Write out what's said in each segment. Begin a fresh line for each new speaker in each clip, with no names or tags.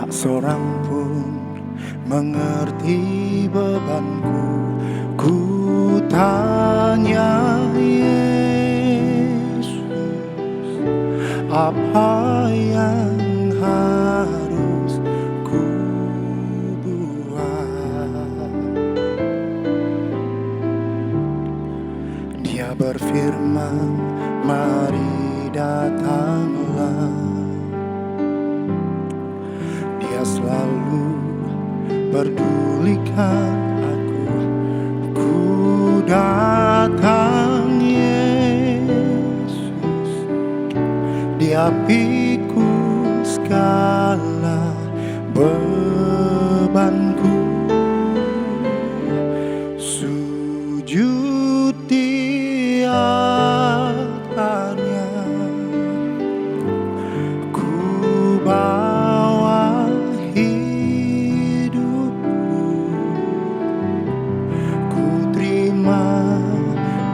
Tak seorang pun mengerti bebanku. Ku tanya Yesus, apa yang harus ku buat? Dia berfirman, mari datanglah. Dia selalu pedulikan aku. Ku datang Yesus, Dia pikul segala bebanku. Sujud di altarnya, ku bawa hidupku. Ku terima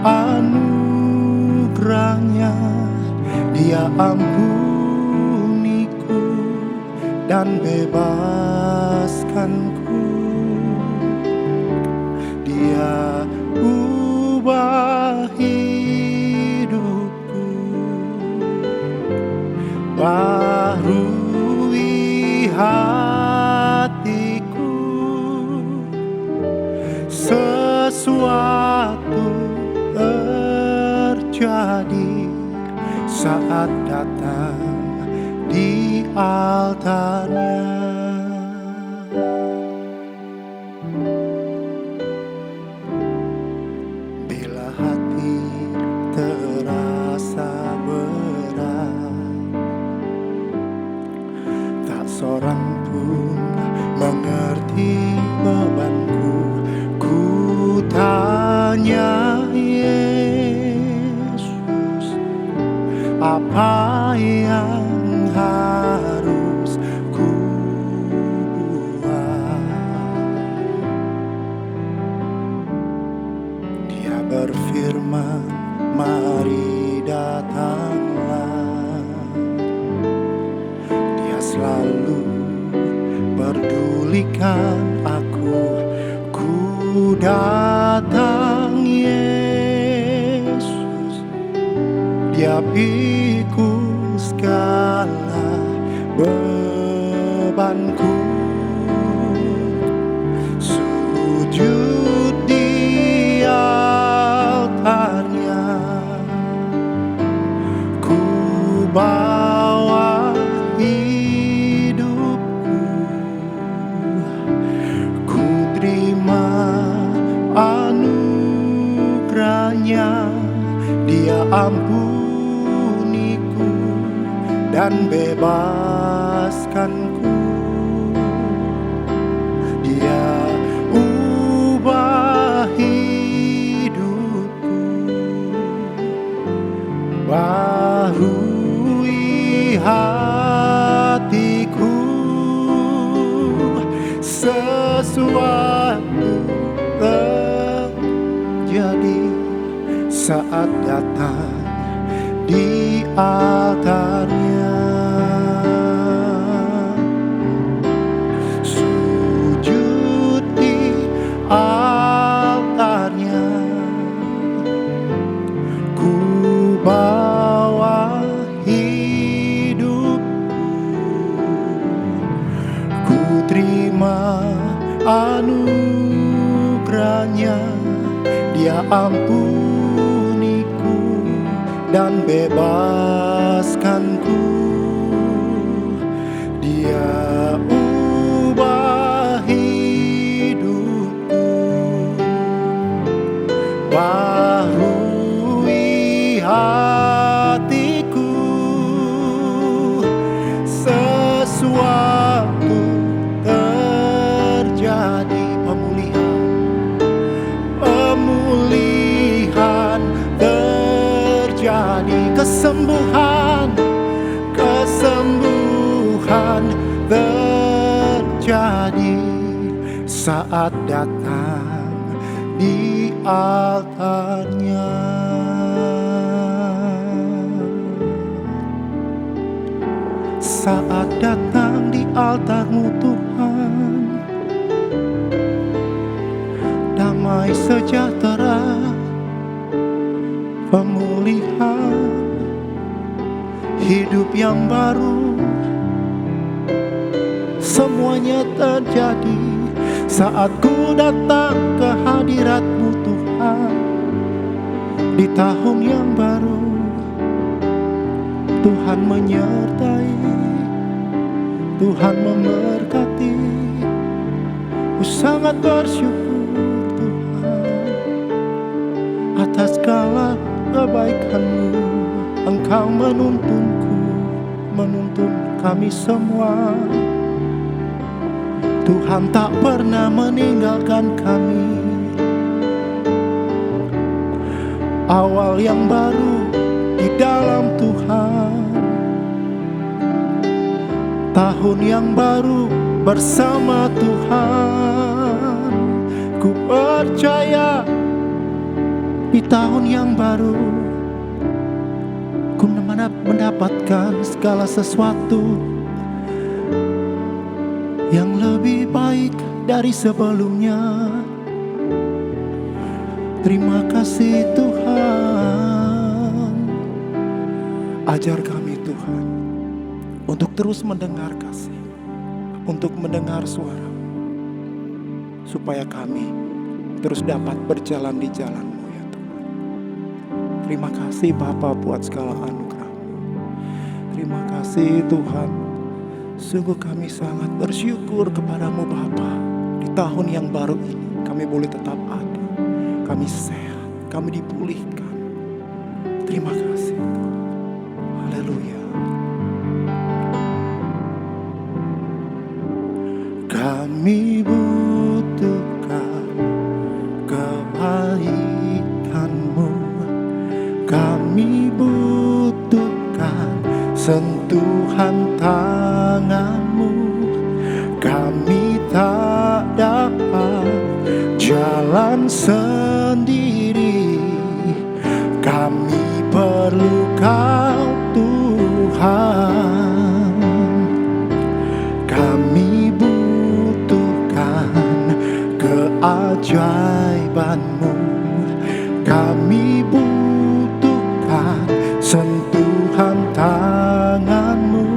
anugerahnya, Dia ampuniku dan bebaskanku. Dia ubah hidupku, baharui hatiku. Sesuatu terjadi saat datang di altarnya. Bila hati terasa berat, tak seorang pun mengerti bebanku. Ku tanya Yesus, apa yang harus ku buat? Dia berfirman, mari datanglah. Dia selalu pedulikan aku. Ku datang Yesus, Dia pikul segala bebanku. Sujud di altarnya, ku bawa hidupku. Ku terima anugerahnya, Dia ampuniku dan bebaskanku. Dia ubah hidupku, baharui hatiku. Sesuatu terjadi saat datang di altarnya. Sujud di altarnya, ku bawa hidupku. Ku terima anugerahnya, Dia ampuniku dan bebaskanku. Dia ubah hidupku, baharui hatiku. Sesuatu terjadi, pemulihan terjadi, kesembuhan terjadi saat datang di altarnya. Saat datang di altar-Mu Tuhan. Damai sejahtera, pemulihan, hidup yang baru, semuanya terjadi saat ku datang ke hadirat-Mu Tuhan. Di tahun yang baru, Tuhan menyertai, Tuhan memberkati. Ku sangat bersyukur Tuhan atas segala kebaikan-Mu. Engkau menuntunku, menuntun kami semua. Tuhan tak pernah meninggalkan kami. Awal yang baru di dalam Tuhan, tahun yang baru bersama Tuhan. Ku percaya di tahun yang baru ku mendapatkan segala sesuatu yang lebih baik dari sebelumnya. Terima kasih Tuhan. Ajar kami Tuhan untuk terus mendengar kasih, untuk mendengar suara, supaya kami terus dapat berjalan di jalan-Mu ya Tuhan. Terima kasih Bapa buat segala anugerah-Mu. Terima kasih Tuhan. Sungguh kami sangat bersyukur kepadamu Bapa. Di tahun yang baru ini kami boleh tetap ada, kami sehat, kami dipulihkan. Terima kasih Tuhan. Haleluya. Kami butuhkan kebaikan-Mu, kami butuhkan sentuhan tangan-Mu. Kami tak dapat jalan sendiri, kami perlu Kau Tuhan. Kami butuhkan keajaiban-Mu, kami butuhkan sentuhan tangan-Mu.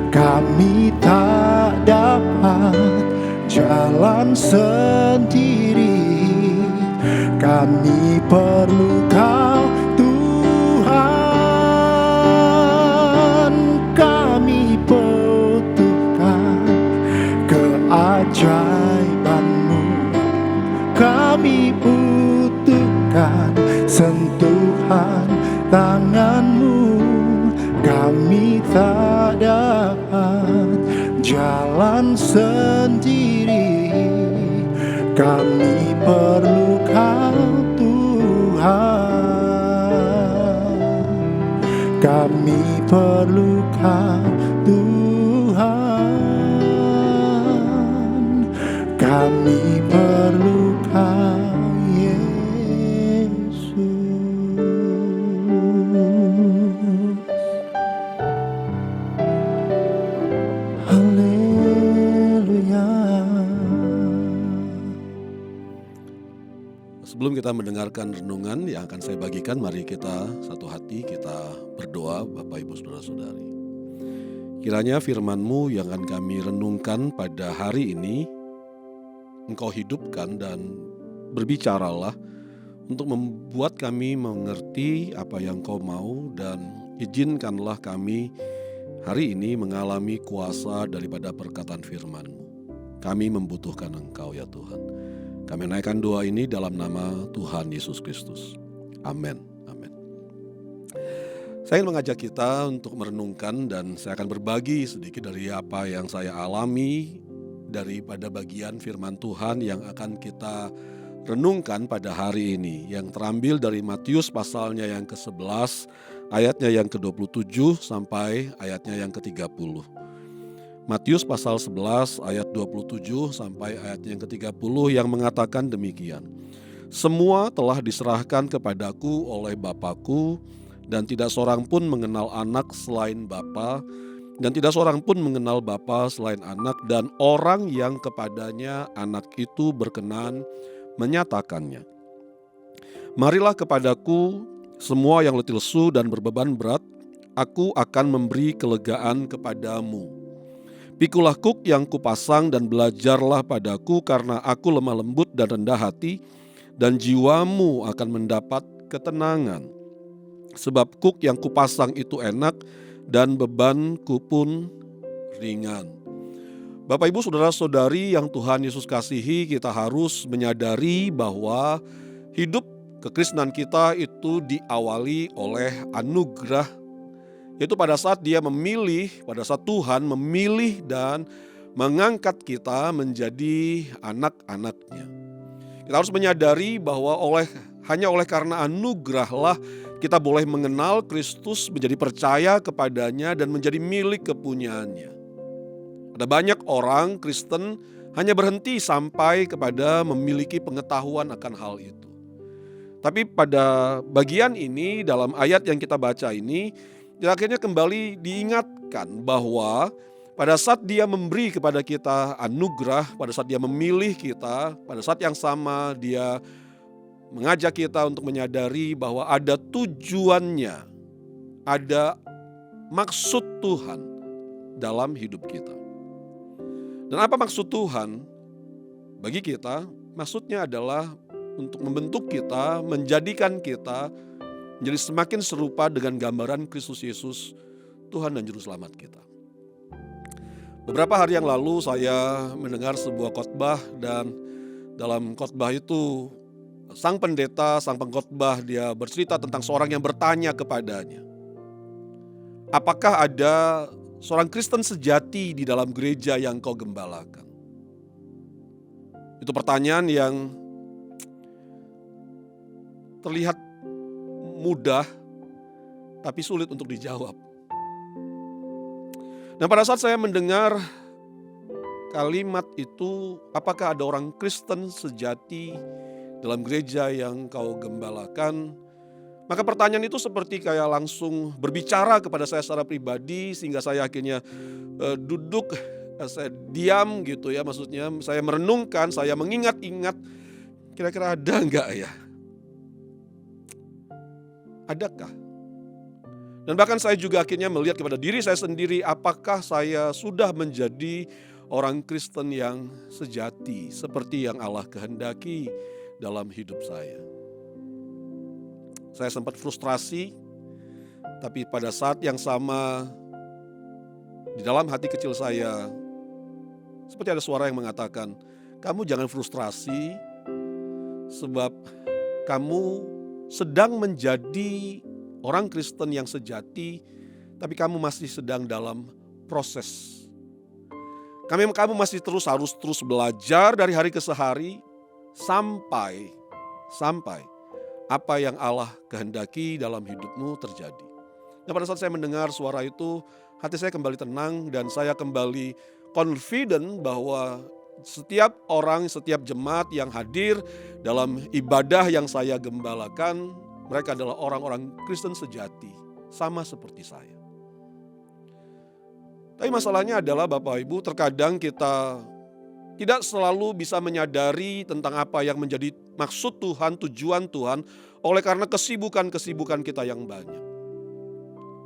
Kami tak dapat jalan sendiri, kami perlu Kau Tuhan. Kami butuhkan keajaiban-Mu, kami butuhkan sentuhan tangan-Mu. Kami tak dapat jalan sendiri, kami perlu Kau Tuhan. Kami perlu Kau Tuhan. Kami perlu Kau Yesus. Haleluya.
Sebelum kita mendengarkan renungan yang akan saya bagikan, mari kita satu hati kita berdoa Bapak Ibu Saudara-saudari. Kiranya firman-Mu yang akan kami renungkan pada hari ini, Engkau hidupkan dan berbicaralah untuk membuat kami mengerti apa yang Kau mau, dan izinkanlah kami hari ini mengalami kuasa daripada perkataan firman-Mu. Kami membutuhkan Engkau ya Tuhan. Kami naikkan doa ini dalam nama Tuhan Yesus Kristus. Amin. Amin. Saya ingin mengajak kita untuk merenungkan, dan saya akan berbagi sedikit dari apa yang saya alami daripada bagian firman Tuhan yang akan kita renungkan pada hari ini, yang terambil dari Matius pasalnya yang ke-11 ayatnya yang ke-27 sampai ayatnya yang ke-30. Matius pasal 11 ayat 27 sampai ayatnya yang ke-30 yang mengatakan demikian. Semua telah diserahkan kepadaku oleh Bapa-Ku, dan tidak seorang pun mengenal anak selain Bapa, Dan tidak seorang pun mengenal Bapa selain anak dan orang yang kepadanya anak itu berkenan menyatakannya. Marilah kepadaku semua yang letih lesu dan berbeban berat, aku akan memberi kelegaan kepadamu. Pikulah kuk yang kupasang dan belajarlah padaku, karena aku lemah lembut dan rendah hati, dan jiwamu akan mendapat ketenangan. Sebab kuk yang kupasang itu enak dan bebanku pun ringan. Bapak, Ibu, saudara-saudari yang Tuhan Yesus kasihi, kita harus menyadari bahwa hidup kekristenan kita itu diawali oleh anugerah, yaitu pada saat pada saat Tuhan memilih dan mengangkat kita menjadi anak-anaknya. Kita harus menyadari bahwa hanya oleh karena anugerahlah kita boleh mengenal Kristus, menjadi percaya kepadanya dan menjadi milik kepunyaannya. Ada banyak orang Kristen hanya berhenti sampai kepada memiliki pengetahuan akan hal itu. Tapi pada bagian ini, dalam ayat yang kita baca ini, kita akhirnya kembali diingatkan bahwa pada saat Dia memberi kepada kita anugerah, pada saat Dia memilih kita, pada saat yang sama Dia mengajak kita untuk menyadari bahwa ada tujuannya, ada maksud Tuhan dalam hidup kita. Dan apa maksud Tuhan bagi kita? Maksudnya adalah untuk membentuk kita, menjadikan kita menjadi semakin serupa dengan gambaran Kristus Yesus, Tuhan dan Juru Selamat kita. Beberapa hari yang lalu saya mendengar sebuah khotbah, dan dalam khotbah itu sang pendeta, sang pengkhotbah, dia bercerita tentang seorang yang bertanya kepadanya, apakah ada seorang Kristen sejati di dalam gereja yang kau gembalakan? Itu pertanyaan yang terlihat mudah, tapi sulit untuk dijawab. Dan pada saat saya mendengar kalimat itu, apakah ada orang Kristen sejati dalam gereja yang kau gembalakan, maka pertanyaan itu seperti kayak langsung berbicara kepada saya secara pribadi, sehingga saya akhirnya duduk, saya diam gitu ya, maksudnya saya merenungkan, saya mengingat-ingat, kira-kira ada enggak ya? Adakah? Dan bahkan saya juga akhirnya melihat kepada diri saya sendiri, apakah saya sudah menjadi orang Kristen yang sejati seperti yang Allah kehendaki dalam hidup saya. Saya sempat frustrasi, tapi pada saat yang sama di dalam hati kecil saya seperti ada suara yang mengatakan, kamu jangan frustrasi sebab kamu sedang menjadi orang Kristen yang sejati, tapi kamu masih sedang dalam proses. Kamu masih harus terus belajar dari hari ke hari sampai apa yang Allah kehendaki dalam hidupmu terjadi. Dan pada saat saya mendengar suara itu, hati saya kembali tenang dan saya kembali confident bahwa setiap orang, setiap jemaat yang hadir dalam ibadah yang saya gembalakan, mereka adalah orang-orang Kristen sejati, sama seperti saya. Tapi masalahnya adalah Bapak Ibu, terkadang kita tidak selalu bisa menyadari tentang apa yang menjadi maksud Tuhan, tujuan Tuhan, oleh karena kesibukan-kesibukan kita yang banyak.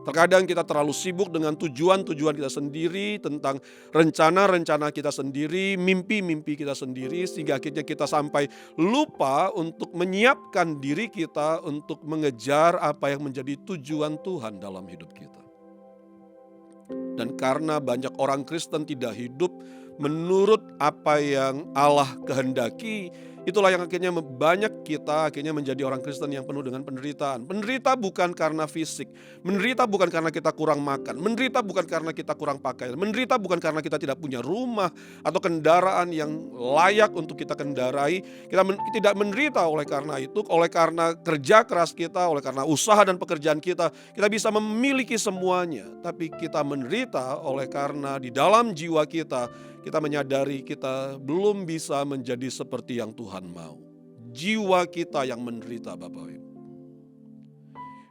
Terkadang kita terlalu sibuk dengan tujuan-tujuan kita sendiri, tentang rencana-rencana kita sendiri, mimpi-mimpi kita sendiri, sehingga akhirnya kita sampai lupa untuk menyiapkan diri kita untuk mengejar apa yang menjadi tujuan Tuhan dalam hidup kita. Dan karena banyak orang Kristen tidak hidup menurut apa yang Allah kehendaki, itulah yang akhirnya banyak kita akhirnya menjadi orang Kristen yang penuh dengan penderitaan. Menderita bukan karena fisik, menderita bukan karena kita kurang makan, menderita bukan karena kita kurang pakaian, menderita bukan karena kita tidak punya rumah atau kendaraan yang layak untuk kita kendarai. Kita tidak menderita oleh karena itu, oleh karena kerja keras kita, oleh karena usaha dan pekerjaan kita bisa memiliki semuanya. Tapi kita menderita oleh karena di dalam jiwa kita menyadari kita belum bisa menjadi seperti yang Tuhan mau. Jiwa kita yang menderita, Bapak Ibu.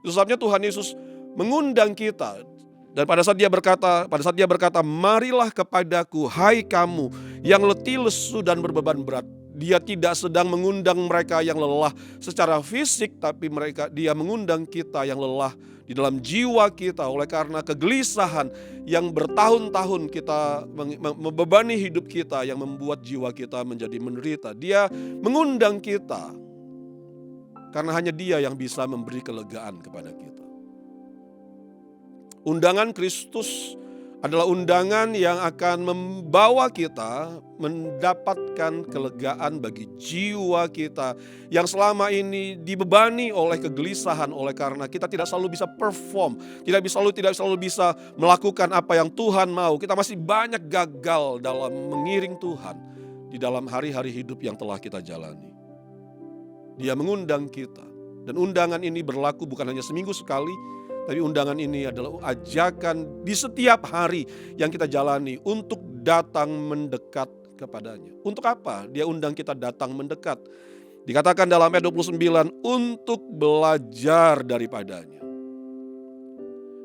Itu sebabnya Tuhan Yesus mengundang kita Dan pada saat dia berkata, marilah kepadaku, hai kamu yang letih lesu dan berbeban berat. Dia tidak sedang mengundang mereka yang lelah secara fisik, tapi dia mengundang kita yang lelah di dalam jiwa kita oleh karena kegelisahan yang bertahun-tahun kita membebani hidup kita, yang membuat jiwa kita menjadi menderita. Dia mengundang kita karena hanya Dia yang bisa memberi kelegaan kepada kita. Undangan Kristus adalah undangan yang akan membawa kita mendapatkan kelegaan bagi jiwa kita yang selama ini dibebani oleh kegelisahan oleh karena kita tidak selalu bisa perform, tidak selalu bisa melakukan apa yang Tuhan mau. Kita masih banyak gagal dalam mengiring Tuhan di dalam hari-hari hidup yang telah kita jalani. Dia mengundang kita, dan undangan ini berlaku bukan hanya seminggu sekali, tapi undangan ini adalah ajakan di setiap hari yang kita jalani untuk datang mendekat kepadanya. Untuk apa? Dia undang kita datang mendekat. Dikatakan dalam ayat 29, untuk belajar daripadanya.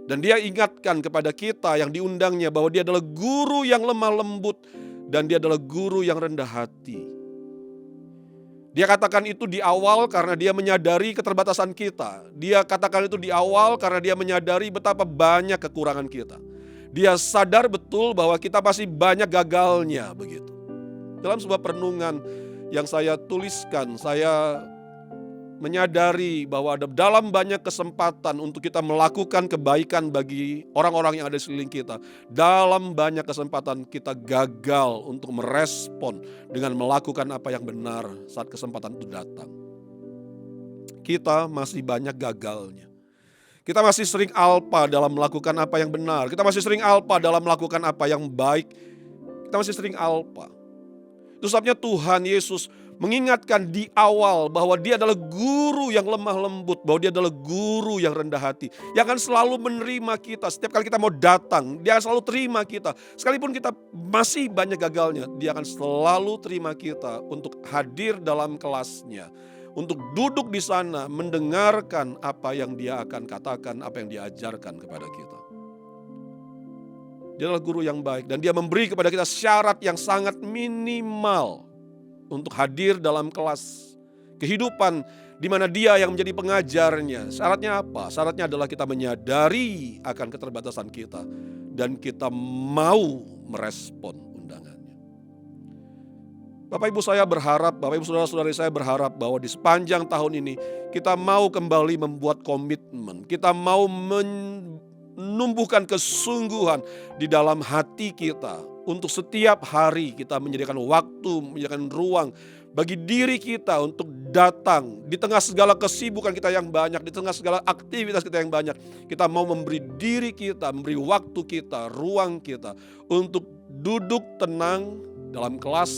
Dan dia ingatkan kepada kita yang diundangnya bahwa dia adalah guru yang lemah lembut dan dia adalah guru yang rendah hati. Dia katakan itu di awal karena dia menyadari keterbatasan kita. Dia katakan itu di awal karena dia menyadari betapa banyak kekurangan kita. Dia sadar betul bahwa kita pasti banyak gagalnya begitu. Dalam sebuah perenungan yang saya tuliskan, saya menyadari bahwa ada dalam banyak kesempatan untuk kita melakukan kebaikan bagi orang-orang yang ada di sekeliling kita. Dalam banyak kesempatan kita gagal untuk merespon dengan melakukan apa yang benar saat kesempatan itu datang. Kita masih banyak gagalnya. Kita masih sering alpa dalam melakukan apa yang benar. Kita masih sering alpa dalam melakukan apa yang baik. Kita masih sering alpa. Itu sebabnya Tuhan Yesus mengingatkan di awal bahwa dia adalah guru yang lemah lembut, bahwa dia adalah guru yang rendah hati, yang akan selalu menerima kita. Setiap kali kita mau datang, dia akan selalu terima kita. Sekalipun kita masih banyak gagalnya, dia akan selalu terima kita untuk hadir dalam kelasnya, untuk duduk di sana mendengarkan apa yang dia akan katakan, apa yang dia ajarkan kepada kita. Dia adalah guru yang baik dan dia memberi kepada kita syarat yang sangat minimal untuk hadir dalam kelas kehidupan di mana dia yang menjadi pengajarnya. Syaratnya apa? Syaratnya adalah kita menyadari akan keterbatasan kita dan kita mau merespon undangannya. Bapak Ibu saya berharap, Bapak Ibu saudara-saudari saya berharap bahwa di sepanjang tahun ini kita mau kembali membuat komitmen. Kita mau menumbuhkan kesungguhan di dalam hati kita. Untuk setiap hari kita menyediakan waktu, menyediakan ruang bagi diri kita untuk datang. Di tengah segala kesibukan kita yang banyak, di tengah segala aktivitas kita yang banyak. Kita mau memberi diri kita, memberi waktu kita, ruang kita untuk duduk tenang dalam kelas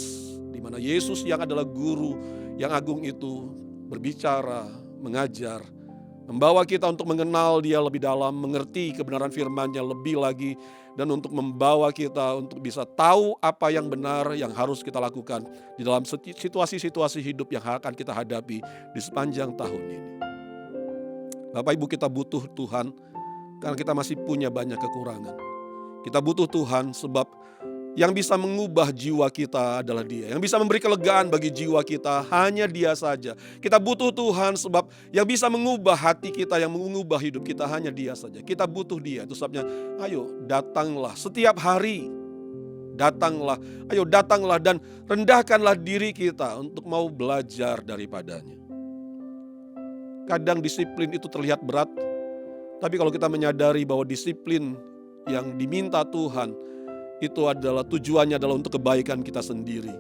di mana Yesus yang adalah guru yang agung itu berbicara, mengajar, membawa kita untuk mengenal Dia lebih dalam, mengerti kebenaran firman-Nya lebih lagi, dan untuk membawa kita untuk bisa tahu apa yang benar yang harus kita lakukan di dalam situasi-situasi hidup yang akan kita hadapi di sepanjang tahun ini. Bapak Ibu, kita butuh Tuhan karena kita masih punya banyak kekurangan. Kita butuh Tuhan sebab yang bisa mengubah jiwa kita adalah Dia. Yang bisa memberi kelegaan bagi jiwa kita hanya Dia saja. Kita butuh Tuhan sebab yang bisa mengubah hati kita, yang mengubah hidup kita hanya Dia saja. Kita butuh Dia. Itu sebabnya ayo datanglah setiap hari. Datanglah, ayo datanglah dan rendahkanlah diri kita untuk mau belajar daripadanya. Kadang disiplin itu terlihat berat, tapi kalau kita menyadari bahwa disiplin yang diminta Tuhan itu adalah tujuannya adalah untuk kebaikan kita sendiri,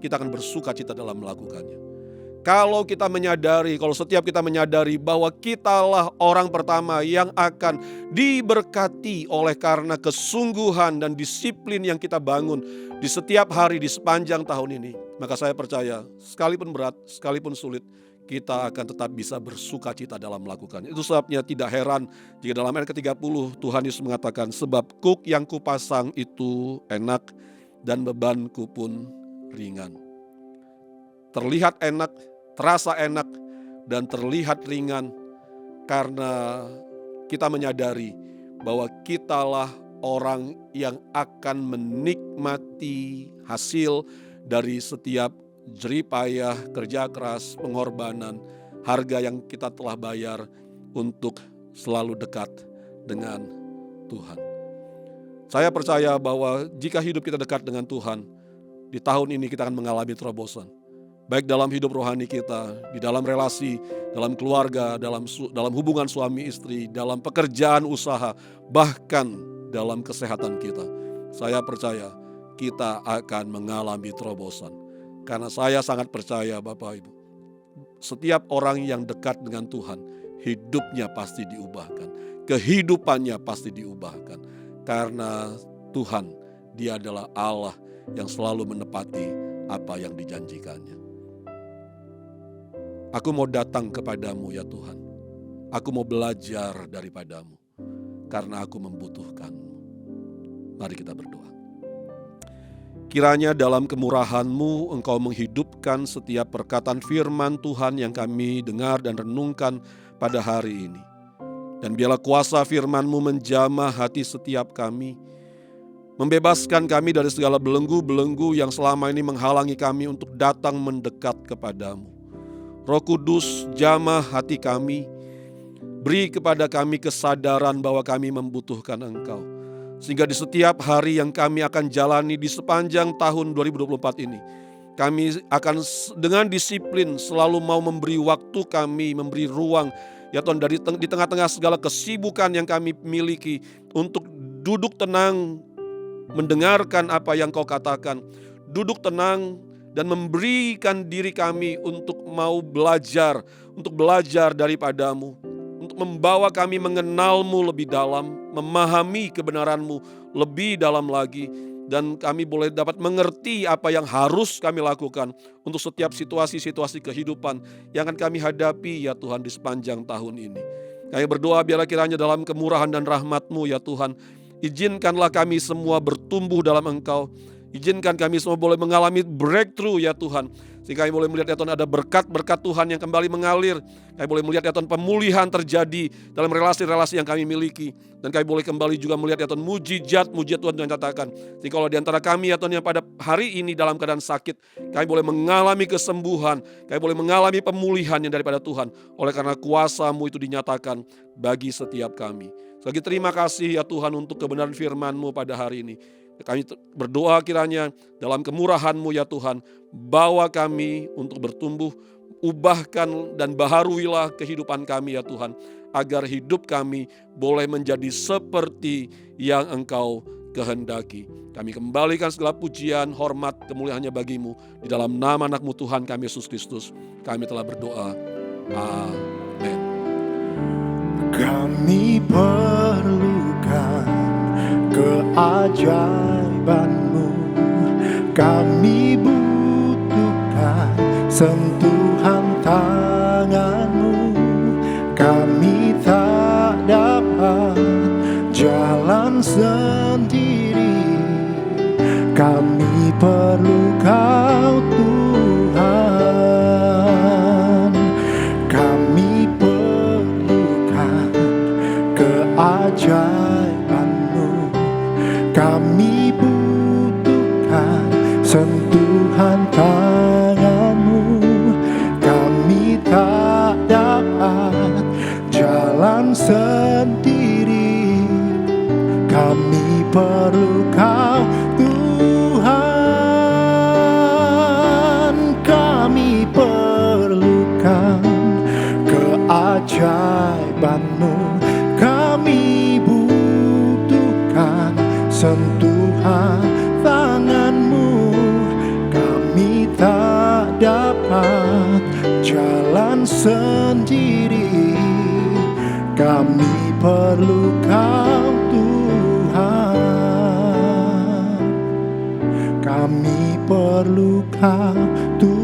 kita akan bersuka cita dalam melakukannya. Kalau kita menyadari, kalau setiap kita menyadari bahwa kitalah orang pertama yang akan diberkati oleh karena kesungguhan dan disiplin yang kita bangun di setiap hari di sepanjang tahun ini, maka saya percaya sekalipun berat, sekalipun sulit, kita akan tetap bisa bersuka cita dalam melakukannya. Itu sebabnya tidak heran jika dalam ayat ke-30 Tuhan Yesus mengatakan, sebab kuk yang kupasang itu enak dan bebanku pun ringan. Terlihat enak, terasa enak, dan terlihat ringan karena kita menyadari bahwa kitalah orang yang akan menikmati hasil dari setiap jeripayah, kerja keras, pengorbanan, harga yang kita telah bayar untuk selalu dekat dengan Tuhan. Saya percaya bahwa jika hidup kita dekat dengan Tuhan, di tahun ini kita akan mengalami terobosan. Baik dalam hidup rohani kita, di dalam relasi, dalam keluarga, dalam hubungan suami istri, dalam pekerjaan usaha, bahkan dalam kesehatan kita. Saya percaya kita akan mengalami terobosan. Karena saya sangat percaya Bapak Ibu, setiap orang yang dekat dengan Tuhan, hidupnya pasti diubahkan. Kehidupannya pasti diubahkan. Karena Tuhan, Dia adalah Allah yang selalu menepati apa yang dijanjikannya. Aku mau datang kepadamu ya Tuhan. Aku mau belajar daripadamu. Karena aku membutuhkanmu. Mari kita berdoa. Kiranya dalam kemurahan-Mu Engkau menghidupkan setiap perkataan firman Tuhan yang kami dengar dan renungkan pada hari ini. Dan biarlah kuasa firman-Mu menjamah hati setiap kami. Membebaskan kami dari segala belenggu-belenggu yang selama ini menghalangi kami untuk datang mendekat kepadamu. Roh Kudus, jamah hati kami. Beri kepada kami kesadaran bahwa kami membutuhkan Engkau. Sehingga di setiap hari yang kami akan jalani di sepanjang tahun 2024 ini, kami akan dengan disiplin selalu mau memberi waktu kami, memberi ruang, ya Tuhan, di tengah-tengah segala kesibukan yang kami miliki, untuk duduk tenang, mendengarkan apa yang Kau katakan, duduk tenang dan memberikan diri kami untuk mau belajar, untuk belajar daripadamu, untuk membawa kami mengenal-Mu lebih dalam, memahami kebenaran-Mu lebih dalam lagi, dan kami boleh dapat mengerti apa yang harus kami lakukan untuk setiap situasi-situasi kehidupan yang akan kami hadapi ya Tuhan di sepanjang tahun ini. Kami berdoa biarlah kiranya dalam kemurahan dan rahmat-Mu ya Tuhan, izinkanlah kami semua bertumbuh dalam Engkau. Izinkan kami semua boleh mengalami breakthrough ya Tuhan. Sehingga kami boleh melihat ya Tuhan ada berkat-berkat Tuhan yang kembali mengalir. Kami boleh melihat ya Tuhan pemulihan terjadi dalam relasi-relasi yang kami miliki. Dan kami boleh kembali juga melihat ya Tuhan mujizat Tuhan yang katakan. Jadi kalau di antara kami ya Tuhan yang pada hari ini dalam keadaan sakit, kami boleh mengalami kesembuhan. Kami boleh mengalami pemulihan yang daripada Tuhan. Oleh karena kuasa-Mu itu dinyatakan bagi setiap kami. Sekali lagi terima kasih ya Tuhan untuk kebenaran firman-Mu pada hari ini. Kami berdoa kiranya dalam kemurahan-Mu ya Tuhan, bawa kami untuk bertumbuh, ubahkan dan baharuilah kehidupan kami ya Tuhan, agar hidup kami boleh menjadi seperti yang Engkau kehendaki. Kami kembalikan segala pujian, hormat, kemuliaannya bagi-Mu. Di dalam nama anak-Mu Tuhan kami Yesus Kristus, kami telah berdoa. Amin.
Kami perlukan keajaiban-Mu, kami butuhkan sentuhan tangan-Mu, kami tak dapat jalan sendiri, kami perlu Kau Tuhan, kami perlukan keajaiban-Mu, kami butuhkan sentuhan tangan-Mu, kami tak dapat jalan sendiri, kami perlu Kau Tuhan, kami perlukan keajaiban-Mu, kami butuhkan sentuhan tangan-Mu, kami tak dapat jalan sendiri, kami perlu Kau Tuhan, kami perlu Kau Tuhan.